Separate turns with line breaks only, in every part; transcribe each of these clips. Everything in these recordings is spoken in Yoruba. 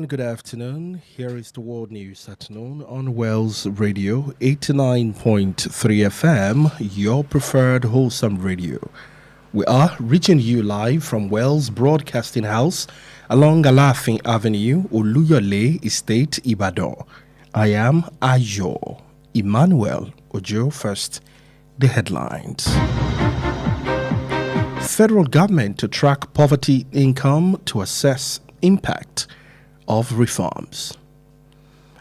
and good afternoon. Here is the world news at noon on Wells Radio 89.3 FM, your preferred wholesome radio. We are reaching you live from Wells Broadcasting House along Alafin Avenue, Oloyede Estate, Ibadan. I am Ayo Emmanuel-Ojo. First, the headlines. Federal government to track poverty income to assess impact of reforms.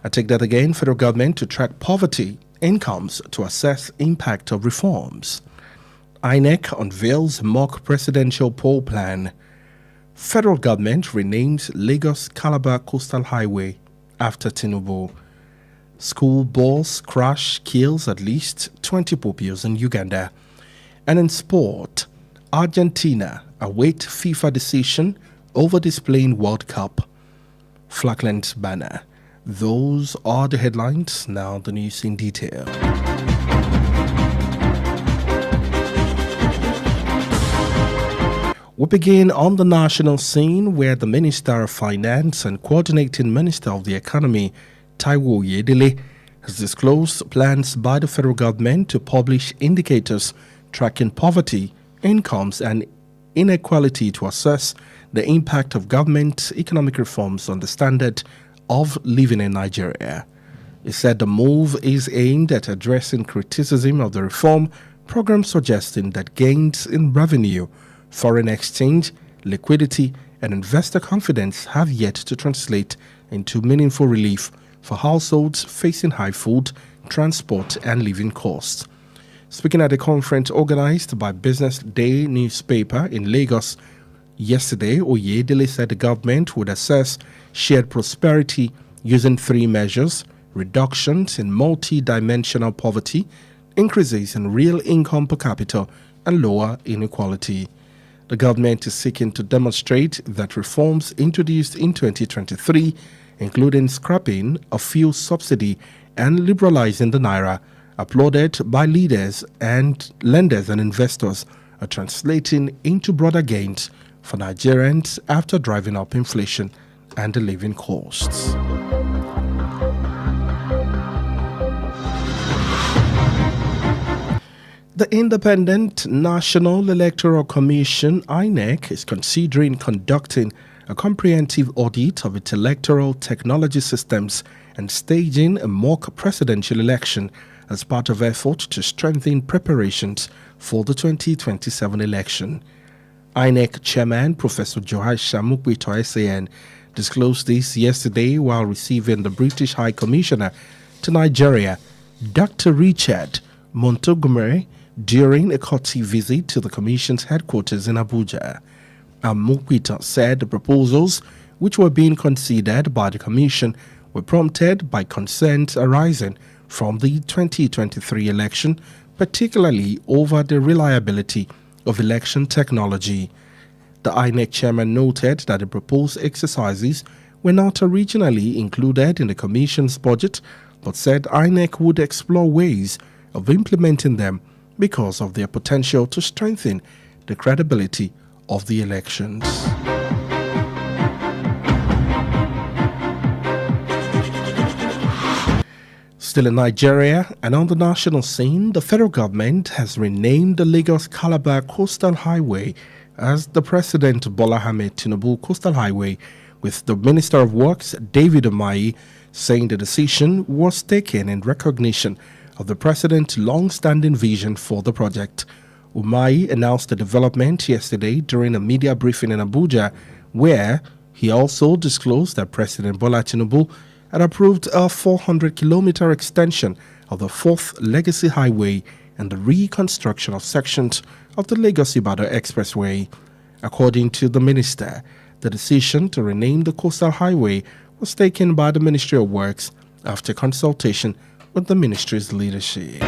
I take that again. Federal government to track poverty incomes to assess impact of reforms. INEC unveils mock presidential poll plan. Federal government renames Lagos-Calabar Coastal Highway after Tinubu. School bus crash kills at least 20 pupils in Uganda. And in sport, Argentina await FIFA decision over displaying World Cup Falklands banner. Those are the headlines. Now the news in detail. We begin on the national scene where the Minister of Finance and Coordinating Minister of the Economy, Oloyede, has disclosed plans by the federal government to publish indicators tracking poverty, incomes, and inequality to assess the impact of government economic reforms on the standard of living in Nigeria. He said the move is aimed at addressing criticism of the reform program, suggesting that gains in revenue, foreign exchange, liquidity, and investor confidence have yet to translate into meaningful relief for households facing high food, transport, and living costs. Speaking at a conference organized by Business Day newspaper in Lagos yesterday, Oloyede said the government would assess shared prosperity using three measures: reductions in multi-dimensional poverty, increases in real income per capita, and lower inequality. The government is seeking to demonstrate that reforms introduced in 2023, including scrapping of fuel subsidy and liberalizing the naira, applauded by leaders and lenders and investors, are translating into broader gains for Nigerians after driving up inflation and the living costs. The Independent National Electoral Commission, INEC, is considering conducting a comprehensive audit of its electoral technology systems and staging a mock presidential election as part of effort to strengthen preparations for the 2027 election. INEC Chairman Professor Johash Samukbito SAN disclosed this yesterday while receiving the British High Commissioner to Nigeria, Dr. Richard Montgomery, during a courtesy visit to the Commission's headquarters in Abuja. Amukbito said the proposals, which were being considered by the Commission, were prompted by concerns arising from the 2023 election, particularly over the reliability of election technology. The INEC chairman noted that the proposed exercises were not originally included in the Commission's budget, but said INEC would explore ways of implementing them because of their potential to strengthen the credibility of the elections. Still in Nigeria and on the national scene, the federal government has renamed the Lagos-Calabar Coastal Highway as the President Bola Ahmed Tinubu Coastal Highway, with the Minister of Works, David Umahi, saying the decision was taken in recognition of the President's long-standing vision for the project. Umahi announced the development yesterday during a media briefing in Abuja, where he also disclosed that President Bola Tinubu had approved a 400-kilometer extension of the 4th Legacy Highway and the reconstruction of sections of the Lagos-Ibadan Expressway. According to the minister, the decision to rename the Coastal Highway was taken by the Ministry of Works after consultation with the ministry's leadership.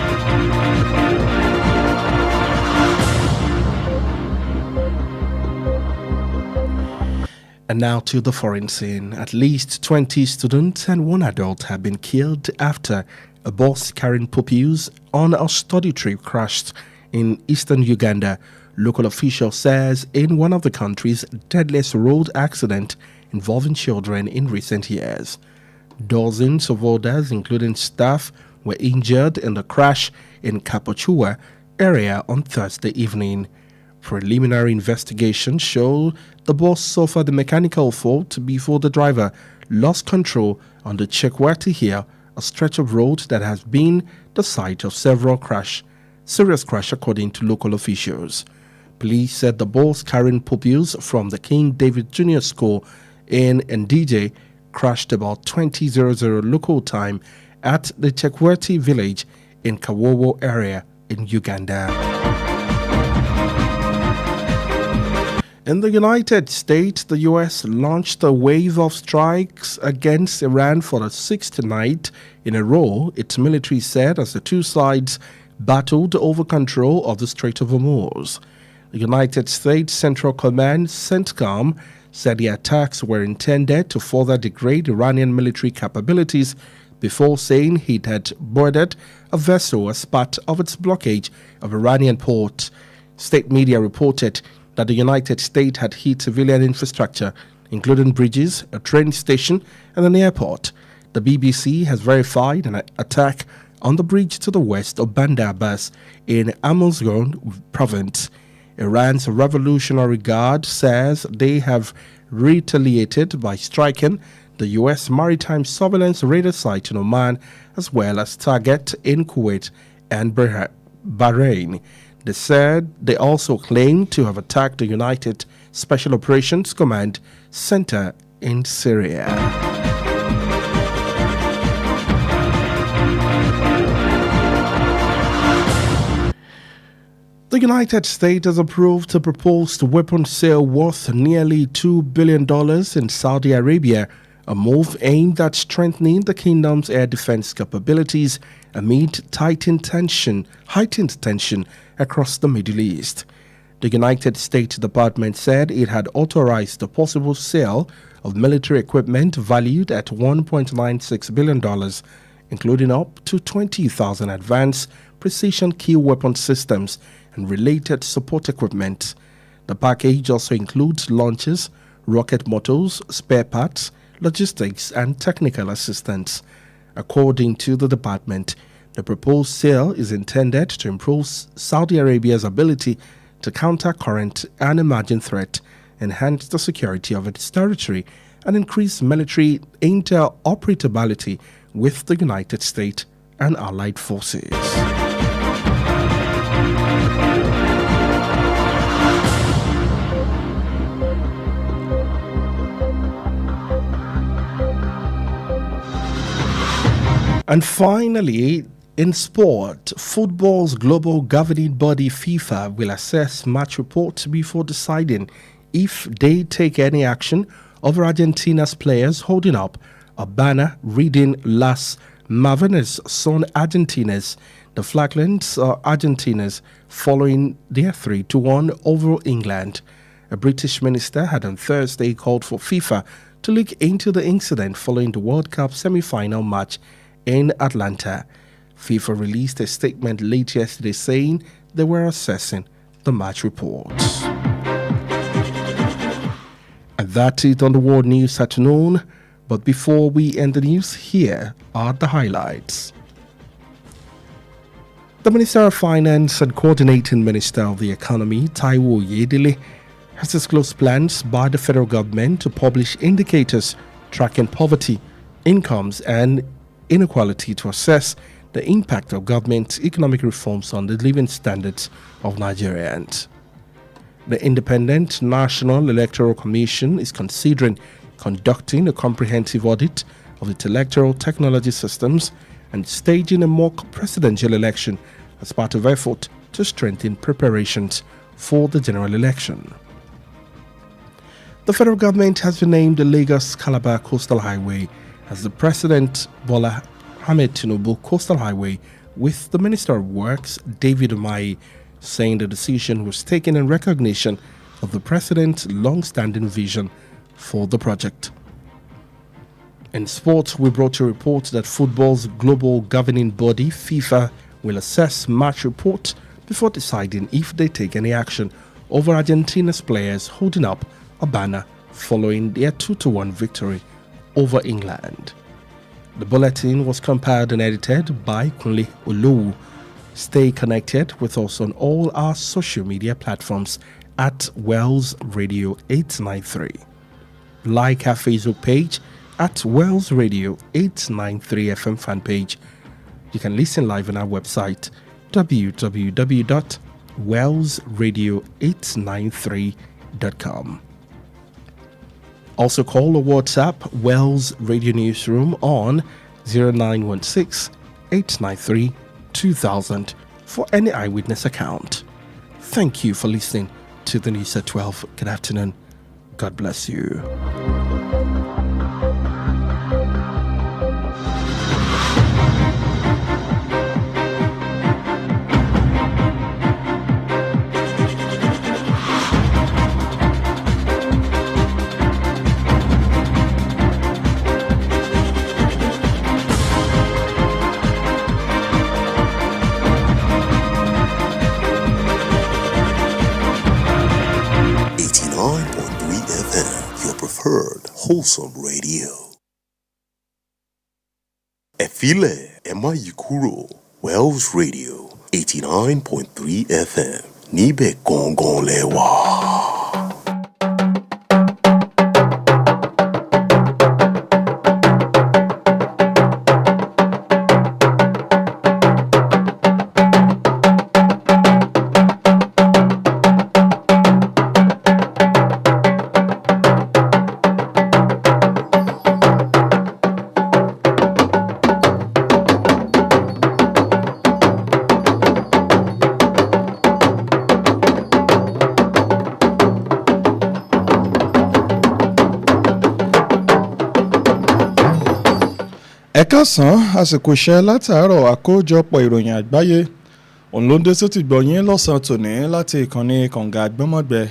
And now to the foreign scene. At least 20 students and one adult have been killed after a bus carrying pupils on a study trip crashed in eastern Uganda. Local official says in one of the country's deadliest road accidents involving children in recent years. Dozens of others, including staff, were injured in the crash in Kapachua area on Thursday evening. Preliminary investigations show the bus suffered a mechanical fault before the driver lost control on the Chekwati Hill, a stretch of road that has been the site of several serious crash according to local officials. Police said the bus carrying pupils from the King David Junior School in Ndije crashed about 20:00 local time at the Chekwati village in Kawowo area in Uganda. In the United States, the U.S. launched a wave of strikes against Iran for the sixth night in a row, its military said, as the two sides battled over control of the Strait of Hormuz. The United States Central Command, CENTCOM, said the attacks were intended to further degrade Iranian military capabilities before saying it had boarded a vessel as part of its blockade of Iranian port. State media reported that the United States had hit civilian infrastructure, including bridges, a train station, and an airport. The BBC has verified an attack on the bridge to the west of Bandar Abbas in Amazon province. Iran's Revolutionary Guard says they have retaliated by striking the U.S. maritime surveillance radar site in Oman, as well as target in Kuwait and Bahrain. They said they also claimed to have attacked the United Special Operations Command Center in Syria. The United States has approved a proposed weapons sale worth nearly $2 billion in Saudi Arabia, a move aimed at strengthening the kingdom's air defense capabilities amid heightened tension across the Middle East. The United States Department said it had authorized the possible sale of military equipment valued at $1.96 billion, including up to 20,000 advanced precision kill weapon systems and related support equipment. The package also includes launchers, rocket motors, spare parts, logistics, and technical assistance. According to the department, the proposed sale is intended to improve Saudi Arabia's ability to counter current and emerging threats, enhance the security of its territory, and increase military interoperability with the United States and allied forces. And finally, in sport, football's global governing body FIFA will assess match reports before deciding if they take any action over Argentina's players holding up a banner reading Las Malvinas son Argentinas, the Falklands are Argentinas, following their 3-1 over England. A British minister had on Thursday called for FIFA to look into the incident following the World Cup semi-final match in Atlanta. FIFA released a statement late yesterday saying they were assessing the match report. And that's it on the World News afternoon. But before we end the news, here are the highlights. The Minister of Finance and Coordinating Minister of the Economy, Oloyede, has disclosed plans by the federal government to publish indicators tracking poverty, incomes, and inequality to assess the impact of government economic reforms on the living standards of Nigerians. The Independent National Electoral Commission is considering conducting a comprehensive audit of its electoral technology systems and staging a mock presidential election as part of effort to strengthen preparations for the general election. The federal government has renamed the Lagos-Calabar Coastal Highway as the President Bola Ahmed Tinubu Coastal Highway, with the Minister of Works, David Umahi, saying the decision was taken in recognition of the President's long-standing vision for the project. In sports, we brought you a report that football's global governing body, FIFA, will assess match reports before deciding if they take any action over Argentina's players holding up a banner following their 2-1 victory over England. The bulletin was compiled and edited by Emmanuel-Ojo. Stay connected with us on all our social media platforms at Wells Radio 893. Like our Facebook page at Wells Radio 893 FM fan page. You can listen live on our website www.wellsradio893.com. Also call or WhatsApp Wells Radio Newsroom on 0916 893 2000 for any eyewitness account. Thank you for listening to the news at 12. Good afternoon. God bless you.
Wholesome radio. Efile Emma Yikuro, Wells Radio 89.3 FM. Nibe Gongon Lewa.
Ẹ̀kásán àsìkò iṣẹ́ látàárọ̀ àkójọpọ̀ ìròyìn àgbáyé òǹlóńdé tó ti gbọ̀yìn lọ́sàn-án tòní láti ìkànnì kànga àgbọ́mọ̀gbẹ́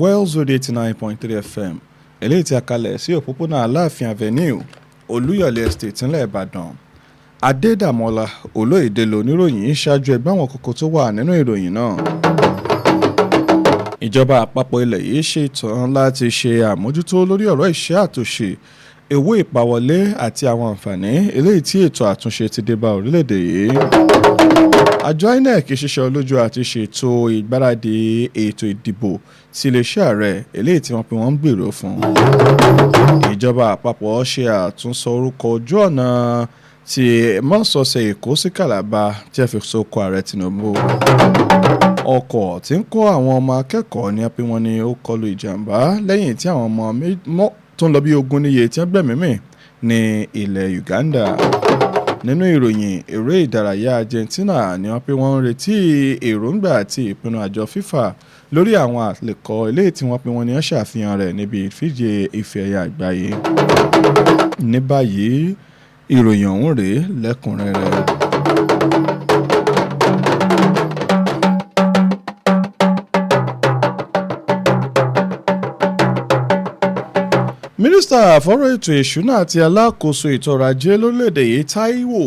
Wells Radio 89.3 FM eléyìí tí a kalẹ̀ sí òpópónà Aláàfin Avenue Olúyọ̀lé Estate ńlẹ̀ Ìbàdàn. Adedamola Oloyede lóníròyìn ṣáájú ẹgbẹ́ àwọn kókó tó wà nínú ìròyìn náà. Ìjọba àpapọ̀ ilẹ̀ yìí ṣetán láti ṣe àmójútó lórí ọ̀rọ̀ iṣẹ́ àtúnṣe owó ìpawọlé àti àwọn àǹfààní eléyìí tí ètò àtúnṣe ti dé bá orílẹ̀-èdè yìí. Àjọ INEC ṣiṣẹ́ olójú àti ṣètò ìgbáradì ètò ìdìbò sí iléeṣẹ́ ààrẹ eléyìí tí wọ́n pe wọ́n ń gbèrò fún. Ìjọba àpapọ̀ ṣe àtúnsọ orúkọ ojú ọ̀nà ti mọ́sọ̀ọ̀sẹ̀ Èkó sí Calabar tí a fi sóko ààrẹ Tinubu. Ọkọ̀ tí ń kó àwọn ọmọ akẹ́kọ̀ọ́ ní apẹ́ wọn ni ó kọlu ìjàmbá lẹ́yìn tí àwọn ọmọ tó ń lọ bí 20 níye tí wọ́n gbẹ̀mí ní ilẹ̀ Uganda. Nínú ìròyìn eré ìdárayá Argentina ni wọ́n pé wọ́n ń retí èròǹgbà àti ìpinnu àjọ FIFA lórí àwọn àlekọ eléyìí tí wọ́n pé wọ́n ní wọ́n ṣàfihàn rẹ̀ níbi ìfíje ife ẹ̀yẹ àgbáyé. Ní báyìí ìròyìn ọ̀hún rèé lẹ́kùnrẹ́rẹ́. Mínísítà fọ́rọ̀ ètò ìṣúná àti alákòóso ètò ọrọ̀ ajé lórílẹ̀‐èdè yìí Táíwò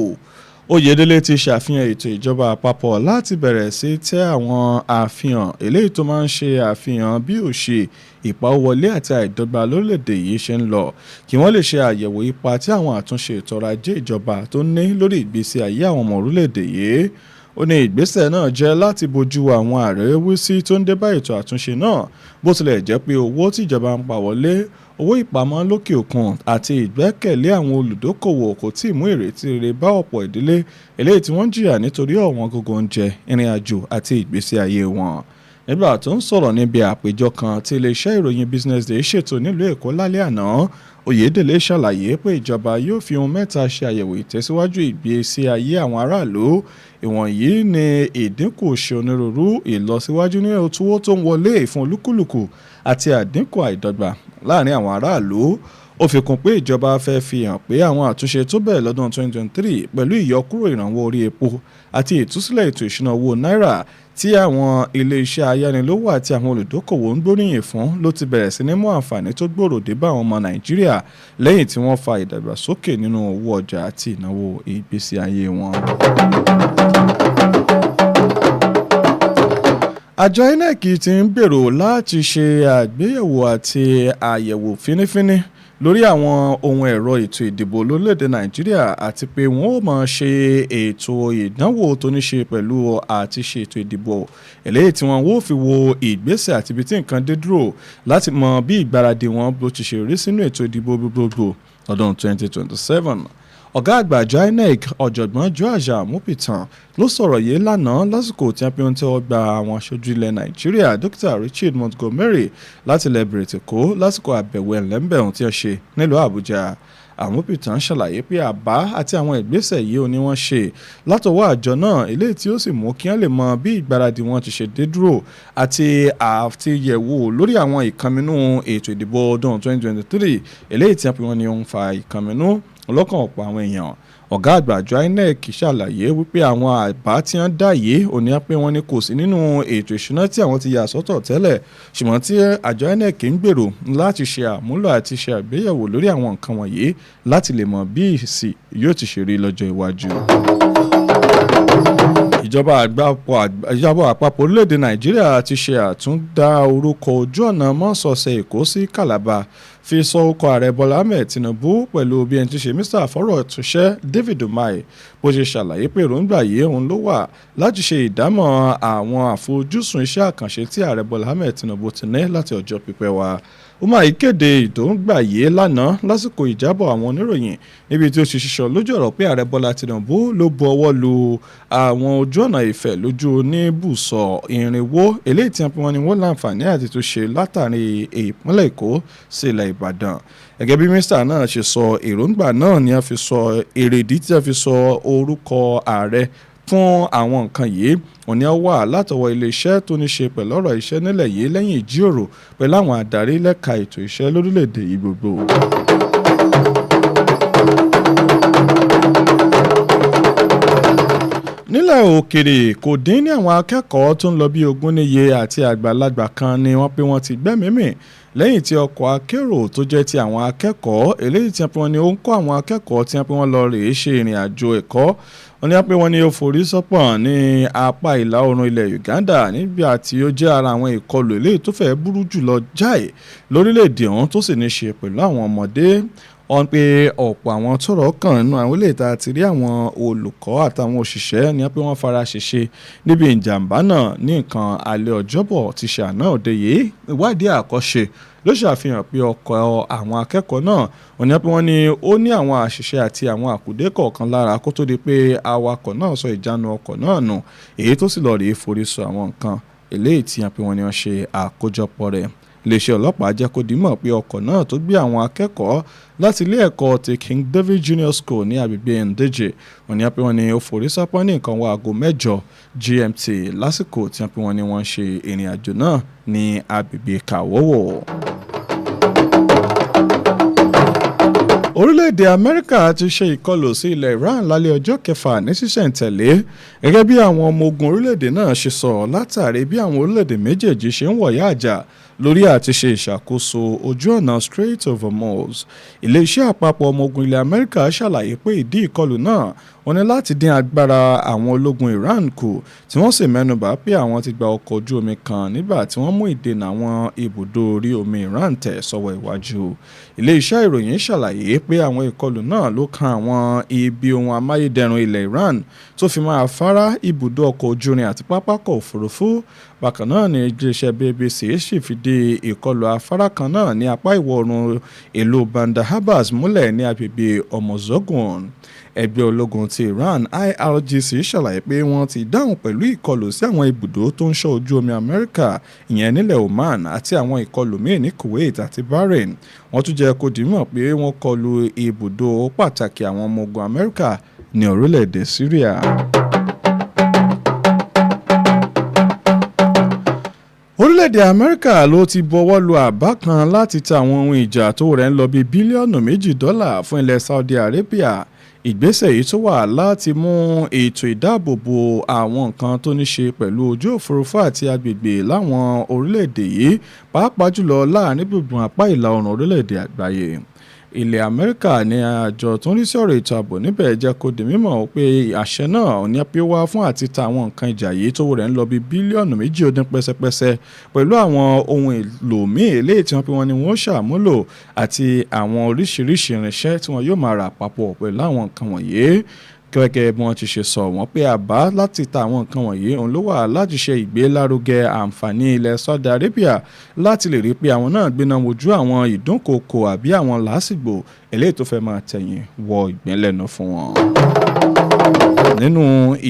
Oyèdélé ti ṣàfihàn ètò ìjọba àpapọ̀ láti bẹ̀rẹ̀ sí tẹ́ àwọn àfihàn eléyìí tó máa ń ṣe àfihàn bí òṣì ìpawówọlé àti àìdọ́gba lórílẹ̀‐èdè yìí ṣe ń lọ kí wọ́n lè ṣe àyẹ̀wò ipa tí àwọn àtúnṣe ètò ọrọ̀ ajé ìjọba tó ní lórí ìgbésí ayé àwọn ọmọ orílẹ̀‐èdè yìí. Ó ní ìgbésẹ̀ náà jẹ́ láti bójú àwọn àríwísí tó ń dé bá ètò àtúnṣe náà bó tilẹ̀ jẹ́ pé owó tíjọba ń pa wọlé owó ìpamọ́ lókè òkun àti ìgbẹ́kẹ̀lé àwọn olùdókòwò kò tí ì mú ìrètí rere bá ọ̀pọ̀ ìdílé eléyìí tí wọ́n jìyà nítorí ọ̀wọ́n gógó oúnjẹ ìrìn àjò àti ìgbésí ayé wọn. Nígbà tó ń sọ̀rọ̀ níbi àpéjọ kan tí iléeṣẹ́ ìròyìn Business Day ṣètò nílùú Èkó lálẹ́ àná, Oyèdélé ṣàlàyé pé ìjọba yóò fi ohun mẹ́ta ṣe àyẹ̀wò ìtẹ̀síwájú ìgbésí ayé àwọn aráàlú. Ìwọ̀nyí ni ìdínkù ṣe onírúurú ìlọsíwájú ní owó tó ń wọlé fún olúkúlùkù àti àdínkù àìdọ́gba láàrin àwọn aráàlú. Ó fi kún pé ìjọba fẹ́ fi hàn pé àwọn àtúnṣe tó bẹ̀rẹ̀ lọ́dún 2023 pẹ̀lú ìyọkúrò ìrànwọ́ orí epo àti ìtúsílẹ̀ ètò ìṣúná owó náírà tí àwọn ilé-iṣẹ́ ayánilówó àti àwọn olùdókòwò ń gbóríyìn fún ló ti bẹ̀rẹ̀ sí ní mú àǹfààní tó gbòòrò dé bá àwọn ọmọ Nàìjíríà lẹ́yìn tí wọ́n fa ìdàgbàsókè nínú owó ọjà àti ìnáwó ìgbésí ayé wọn. àjọ INEC ti ń gbèrò láti ṣe àgbéyẹ̀wò àti àyẹ̀wò fínífíní lórí àwọn ohun ẹ̀rọ ètò ìdìbò lórílẹ̀‐èdè Nàìjíríà àti pé wọ́n ó máa ṣe ètò ìdánwò tó ní ṣe pẹ̀lú àti ṣe ètò ìdìbò eléyìí tí wọ́n ó fi wo ìgbésẹ̀ àti ibi tí nǹkan dé dúró láti mọ bí ìgbáradì wọn bó ti ṣe rí sínú ètò ìdìbò gbogbogbò ọdún 2027. ọ̀gá àgbà àjọ INEC ọ̀jọ̀gbọ́n George Amupitan ló sọ̀rọ̀ yìí lánàá lásìkò tí wọ́n fi ń tẹ́wọ́ gba àwọn aṣojú ilẹ̀ Nàìjíríà Dr. Richard Montgomery láti ilẹ̀ Bìrìtìkó lásìkò àbẹ̀wò ẹ̀lẹ́mbẹ̀rún tí ó ṣe nílùú Àbújá. Amupitan ṣàlàyé pé àbá àti àwọn ìgbésẹ̀ yìí ò ní wọ́n ṣe látọwọ́ àjọ náà eléyìí tí ó sì mú kí wọ́n lè mọ bí ìgbáradì wọn ti ṣe dé dúró àti àtìyẹ̀wò lórí àwọn ìkànnínú ètò ìdìbò ọdún 2023 eléyìí tí wọ́n ní ó ń fa ìkànnínú ọlọ́kàn ọ̀pọ̀ àwọn èèyàn. ọ̀gá àgbà àjọ INEC ṣàlàyé wípé àwọn àbá tí wọ́n dá yìí ò ní pé wọ́n ní kò sí nínú ètò ìṣúná tí àwọn ti yà sọ́tọ̀ tẹ́lẹ̀ ṣùgbọ́n tí àjọ INEC ń gbèrò láti ṣe àmúlò àti ṣe àgbéyẹ̀wò lórí àwọn nǹkan wọ̀nyí láti lè mọ bí ìsì yóò ti ṣe rí lọ́jọ́ iwájú. ìjọba àpapọ̀ orílẹ̀-èdè Nàìjíríà ti ṣe àtúndá orúkọ ojú ọ̀nà mọ́sọ̀ọ̀sẹ̀ Èkó sí Calabar fi sọ orúkọ ààrẹ Bọ́lá Ahmed Tinubu pẹ̀lú bí ẹni tí ṣe Mr. Afọ́rọ̀ Túnṣẹ́ David Umahi bó ṣe ṣàlàyé pé èròǹgbà yìí òun ló wà láti ṣe ìdámọ̀ àwọn àfojúsùn iṣẹ́ àkànṣe tí ààrẹ Bọ́lá Ahmed Tinubu ti ní láti ọjọ́ pípẹ́ wá. Umahi kéde ìdóńgbà yìí lánàá lásìkò ìjábọ̀ àwọn oníròyìn níbi tí ó ṣe ṣiṣọ́ lójú ọ̀rọ̀ pé ààrẹ Bọ́lá Tinubu ló bu ọwọ́ lu àwọn ojú ọ̀nà ìfẹ́ lójú oníbùsọ̀ irinwó eléyìí tí wọ́n ní wọ́n láǹfààní àti tó ṣe látàrí ìpínlẹ̀ Èkó sí ilẹ̀ Ìbàdàn. Gẹ́gẹ́ bí mínísítà náà ṣe sọ èròǹgbà náà ni a fi sọ èrèdí tí a fi sọ orúkọ ààrẹ fún àwọn nǹkan yìí òní wà látọwọ́ iléeṣẹ́ tó ní ṣe pẹ̀lú ọ̀rọ̀ iṣẹ́ nílẹ̀ yìí lẹ́yìn ìjíròrò pẹ̀lú àwọn adarí lẹ́ka ètò iṣẹ́ lórílẹ̀‐èdè yìí gbogbo. nílẹ̀ òkèrè kò dín ní àwọn akẹ́kọ̀ọ́ tó ń lọ bí 20 níye àti àgbàlagbà kan ni wọ́n pé wọ́n ti gbẹ́mìí mì lẹ́yìn tí ọkọ̀ akérò tó jẹ́ ti àwọn akẹ́kọ̀ọ́ eléyìí tí wọ́n ní ó ń kọ́ àwọn akẹ́kọ̀ọ́ tí wọ́n lọ rèé ṣe ìrìn àjò ẹ̀kọ́ wọ́n ní pé wọ́n ní ó forí sọ́pọ̀n ní apá ìlà oòrùn ilẹ̀ Uganda nígbà tí ó jẹ́ ara àwọn ìkọlù eléyìí tó fẹ́ burú jùlọ jáì lórílẹ̀‐èdè ọ̀hún tó sì ní ṣe pẹ̀lú àwọn ọmọdé. wọ́n pe ọ̀pọ̀ àwọn tọ́rọ̀ kàn nínú àwọn ilé ìta ti rí àwọn olùkọ́ àtàwọn òṣìṣẹ́ ní pé wọ́n fara ṣèṣe níbi ìjàmbá náà ní nǹkan alẹ́ ọjọ́bọ̀ ti ṣe àná òde yìí. ìwádìí àkọ́ṣe ló ṣàfihàn pé ọkọ̀ àwọn akẹ́kọ̀ọ́ náà wọ́n ní ó ní àwọn àṣìṣe àti àwọn àkùdé kọ̀ọ̀kan lára kó tó di pé awakọ̀ náà sọ ìjánu ọkọ̀ náà nù èyí tó sì lọ rèé forí sọ àwọn nǹkan eléyìí tí wọ́n ní wọ́n ṣe àkójọpọ̀ rẹ̀. iléeṣẹ́ ọlọ́pàá jẹ́ kó di mọ̀ pé ọkọ̀ náà tó gbé àwọn akẹ́kọ̀ọ́ láti ilé ẹ̀kọ́ ti King David Junior School ní agbègbè Ndeje wọ́n ní ó forí sápọ́n ní nǹkan wọ aago 8 GMT lásìkò tí wọ́n ní wọ́n ṣe ìrìn àjò náà ní agbègbè Kàwọ́wọ́. orílẹ̀-èdè Amẹ́ríkà ti ṣe ìkọlù sí ilẹ̀ Iran lálẹ́ ọjọ́ kẹfà ní ṣísẹ̀ntẹ̀lé gẹ́gẹ́ bí àwọn ọmọ ogun orílẹ̀-èdè náà ṣe sọ látàrí bí àwọn orílẹ̀-èdè méjèèjì ṣe ń wọ̀yá àjà lórí àti ṣe ìṣàkóso ojú ọ̀nà Strait of Hormuz. iléeṣẹ́ àpapọ̀ ọmọ ogun ilẹ̀ Amẹ́ríkà ṣàlàyé pé ìdí ìkọlù náà wọ́n ní láti dín agbára àwọn ológun Iran kù tí wọ́n sì mẹ́nubà pé àwọn ti gba ọkọ̀ ojú omi kan nígbà tí wọ́n mú ìdènà àwọn ibùdó orí omi Iran tẹ̀ sọ́wọ́ iwájú. iléeṣẹ́ ìròyìn ṣàlàyé pé àwọn ìkọlù náà ló kan àwọn ibi ohun amáyédẹrùn ilẹ̀ Iran tó fi máa afárá ibùdó ọkọ̀ ojú irin àti pápákọ̀ òfurufú. bákan náà ni iléeṣẹ́ BBC sì fìdí ìkọlù afárá kan náà ní apá ìwọ̀ oòrùn ìlú Bandar Abbas múlẹ̀ ní agbègbè Omozogun. ẹgbẹ́ ológun ti Iran IRGC ṣàlàyé pé wọ́n ti dáhùn pẹ̀lú ìkọlù sí àwọn ibùdó tó ń ṣọ́ ojú omi Amẹ́ríkà ìyẹn nílẹ̀ Oman àti àwọn ìkọlù míì ní Kuwait àti Bahrain. wọ́n tún jẹ́ kó dìímọ̀ pé wọ́n kọlù ibùdó pàtàkì àwọn ọmọ ogun Amẹ́ríkà ní orílẹ̀-èdè Syria. orílẹ̀-èdè Amẹ́ríkà ló ti bọwọ́ lu àbá kan láti ta àwọn ohun ìjà tó rẹ̀ ń lọ bí bílíọ̀nù $2 fún ilẹ̀ Saudi Arabia. ìgbésẹ̀ yìí tó wà láti mú ètò ìdáàbòbò àwọn nǹkan tó ní ṣe pẹ̀lú ojú òfurufú àti agbègbè láwọn orílẹ̀-èdè yìí pàápàá jùlọ láàrin gbùngbùn apá ìlà oòrùn orílẹ̀-èdè àgbáyé. ilẹ̀ Amẹ́ríkà ní àjọ tó ń rí sí ọ̀rọ̀ ètò ààbò níbẹ̀ jẹ́ kó di mímọ̀ pé àṣẹ náà ní pé wá fún àti ta àwọn nǹkan ìjà yìí tó rẹ̀ ń lọ bí bílíọ̀nù 2 ó dín pẹ́sẹ́pẹ́sẹ́ pẹ̀lú àwọn ohun èlò míì eléyìí tí wọ́n pe wọ́n ní wọ́n ṣàmúlò àti àwọn oríṣiríṣi irinṣẹ́ tí wọ́n yóò máa rà papọ̀ pẹ̀lú àwọn nǹkan wọ̀nyí gẹ́gẹ́ bí wọ́n ti ṣe sọ wọ́n pé àbá láti ta àwọn nǹkan wọ̀nyí òun ló wà láti ṣe ìgbélárugẹ àǹfààní ilẹ̀ Saudi Arabia láti lè rí pé àwọn náà gbéná wojú àwọn ìdúnkòkò àbí àwọn làásìgbò eléyìí tó fẹ́ máa tẹ̀yìn wọ ìgbẹ́lẹ́nu fún wọn. Nínú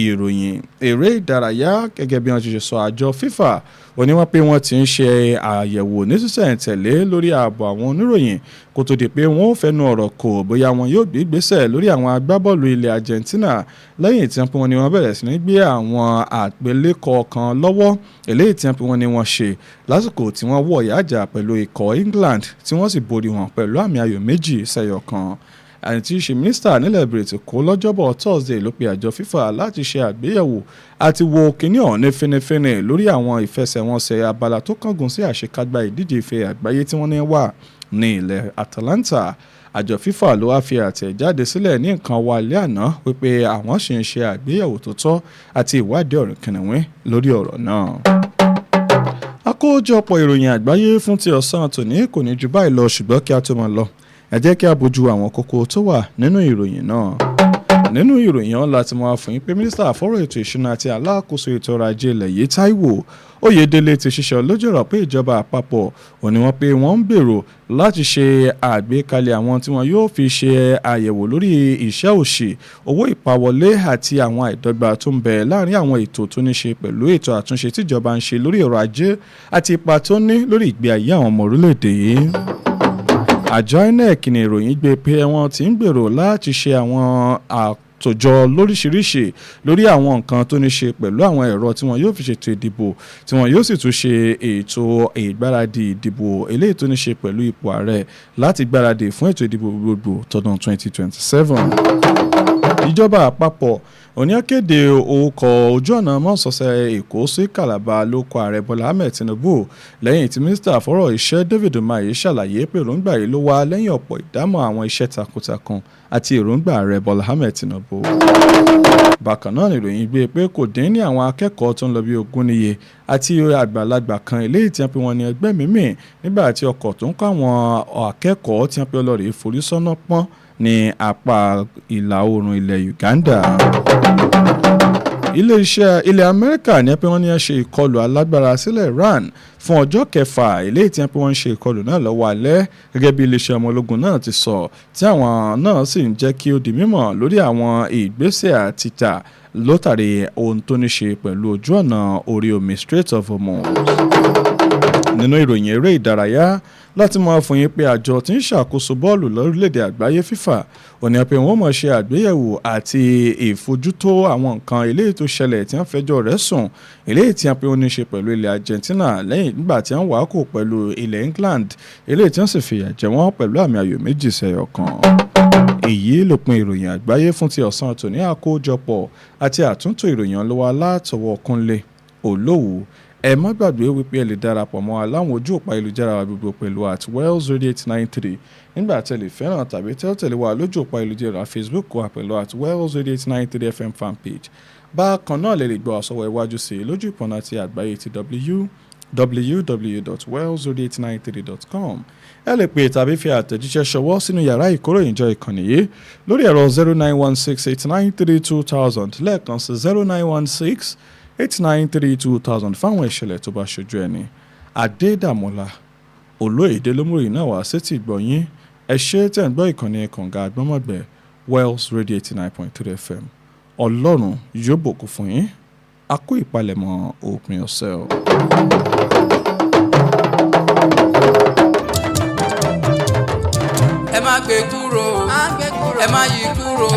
ìròyìn eré ìdárayá gẹ́gẹ́ bí wọ́n ti ṣe sọ àjọ FIFA ó ní wọ́n pé wọ́n ti ń ṣe àyẹ̀wò ní sísẹ̀ǹtẹ̀lé lórí ààbò àwọn oníròyìn kó tó di pé wọ́n ó fẹnu ọ̀rọ̀ kò bóyá wọn yóò gbé ìgbésẹ̀ lórí àwọn agbábọ́ọ̀lù ilẹ̀ Argentina lẹ́yìn tí wọ́n ní wọ́n bẹ̀rẹ̀ sí ní gbé àwọn àgbélékọ kan lọ́wọ́ eléyìí tí wọ́n ní wọ́n ṣe lásìkò tí wọ́n wọ̀ yájà pẹ̀lú ikọ̀ England tí wọ́n sì borí wọn pẹ̀lú àmì ayò 2-1 àti ṣe mínísítà nílẹ̀ Britain kó lọ́jọ́bọ̀ Thursday ló pe àjọ FIFA láti ṣe àgbéyẹ̀wò àti wo kíní ọ̀hún ní fínífíní lórí àwọn ìfẹsẹ̀wọnsẹ̀ abala tó kángun sí àṣekágbá ìdíje ife àgbáyé tí wọ́n ní wà ní ilẹ̀ Atlanta. Àjọ FIFA ló wá fi àtẹ̀jáde sílẹ̀ ní nǹkan wá ilé àná wípé àwọn ṣì ń ṣe àgbéyẹ̀wò tó tọ́ àti ìwádìí ọ̀rìn kìnìún lórí ọ̀rọ̀ náà. Àkójọpọ̀ ìròyìn àgbáyé fún ti ọ̀sán tòní kò ní ju báyìí lọ ṣùgbọ́n kí a tó máa lọ ẹ jẹ́ kí a bójú àwọn kókó tó wà nínú ìròyìn náà. Nínú ìròyìn ọ̀hún láti máa fún yín pé mínísítà fọ́rọ̀ ètò ìṣúná àti alákòóso ètò ọrọ̀ ajé ilẹ̀ yìí Táíwò Oyèdélé ti ṣiṣẹ́ lójú ọ̀rọ̀ pé ìjọba àpapọ̀ ò ní wọ́n pé wọ́n ń gbèrò láti ṣe àgbékalẹ̀ àwọn tí wọ́n yóò fi ṣe àyẹ̀wò lórí iṣẹ́ òṣì owó ìpawọlé àti àwọn àìdọ́gba tó ń bẹ láàrin àwọn ètò tó ní ṣe pẹ̀lú ètò àtúnṣe tíjọba ń ṣe lórí ọrọ̀ ajé àti ipa tó ní lórí ìgbé ayé àwọn ọmọ orílẹ̀-èdè yìí. Àjọ INEC ní ìròyìn gbé pé wọ́n ti ń gbèrò láti ṣe àwọn àtòjọ lóríṣiríṣi lórí àwọn nǹkan tó ní ṣe pẹ̀lú àwọn ẹ̀rọ tí wọ́n yóò fi ṣètò ìdìbò tí wọ́n yóò sì tún ṣe ètò ìgbáradì ìdìbò eléyìí tó ní ṣe pẹ̀lú ipò ààrẹ láti gbáradì fún ètò ìdìbò gbogbo tọdún 2027. Ìjọba àpapọ̀ òní akéde orúkọ ojú ọ̀nà mọ́sọ̀ọ́sẹ̀ Èkó sí Calabar lóko ààrẹ Bọ́lá Ahmed Tinubu lẹ́yìn tí mínísítà fọ́rọ̀ iṣẹ́ David Umahi ṣàlàyé pé èròǹgbà yìí ló wá lẹ́yìn ọ̀pọ̀ ìdámọ̀ àwọn iṣẹ́ takuntakun àti èròǹgbà ààrẹ Bọ́lá Ahmed Tinubu. Bákan náà nìròyìn gbé pé kò dín ní àwọn akẹ́kọ̀ọ́ tó ń lọ bí 20 níye àti àgbàlagbà kan eléyìí tí wọ́n pe wọ́n ní ẹgbẹ́ mímì nígbà tí ọkọ̀ tó ń kó àwọn akẹ́kọ̀ọ́ tí wọ́n pe ọlọ́rìí forí sọ́nà pọ́n ní apá ìlà oòrùn ilẹ̀ Uganda. Ilẹ̀ Amẹ́ríkà ní pé wọ́n ní ṣe ìkọlù alágbára sílẹ̀ Iran fún ọjọ́ kẹfà eléyìí tí wọ́n ń ṣe ìkọlù náà lọ́wọ́ alẹ́ gẹ́gẹ́ bí iléeṣẹ́ ọmọ ológun náà ti sọ tí àwọn náà sì ń jẹ́ kí ó di mímọ̀ lórí àwọn ìgbésẹ̀ àtìtà lótàrí ohun tó ní ṣe pẹ̀lú ojú ọ̀nà orí omi Strait of Hormuz. Nínú ìròyìn eré ìdárayá láti máa fún yín pé àjọ tí ń ṣàkóso bọ́ọ̀lù lórílẹ̀‐èdè àgbáyé FIFA ò ní pé wọ́n máa ṣe àgbéyẹ̀wò àti ìfojútó àwọn nǹkan eléyìí tó ṣẹlẹ̀ tí wọ́n fẹjọ́ rẹ̀ sùn eléyìí tí wọ́n pe ó ní ṣe pẹ̀lú ilẹ̀ Argentina lẹ́yìn nígbà tí wọ́n wàá kò pẹ̀lú ilẹ̀ England eléyìí tí wọ́n sì fìyà jẹ wọ́n pẹ̀lú àmì ayò 2-1. Èyí lópin ìròyìn àgbáyé fún ti ọ̀sán tòní àkójọpọ̀ àti àtúntò ìròyìn ọlọ́wọ́ látọwọ́ Kúnlé Olówó. Ẹ má gbàgbé wípé ẹ lè darapọ̀ mọ́ aláwọn ojú òpá ìlújára wa gbogbo pẹ̀lú @Wells Radio 893 nígbà tí ẹ lè fẹ́ràn tàbí tẹ̀lé wa lójú òpá ìlújára Facebook wa pẹ̀lú @Wells Radio 893 FM fanpage. Bákan náà lè gbọ́ àsọwọ́ iwájú sí i lójú ìpọ̀nà ti àgbáyé ti www.wellsradio893.com. Ẹ lè pè tàbí fi àtẹ̀jíṣẹ́ ṣọwọ́ sínú yàrá ìkóròyìnjọ ìkànnì yìí lórí ẹ̀rọ 0916893200 lẹ́ẹ̀kan sí 0916893200 fáwọn ìṣẹ̀lẹ̀ tó bá ṣojú ẹni. Adedamola Oloyede lómúròyìn náà wá sétí ìgbọ̀nyín. Ẹ ṣé tẹ̀ ń gbọ́ ìkànnì kànga àgbọ́mọ̀gbẹ́ Wells Radio 89.3 FM. Ọlọ́run yóò bùkún fún yín. A kú ìpalẹ̀mọ́ òpin ọ̀sẹ̀ o.
Ẹ má gbé kúrò, ẹ má yí kúrò.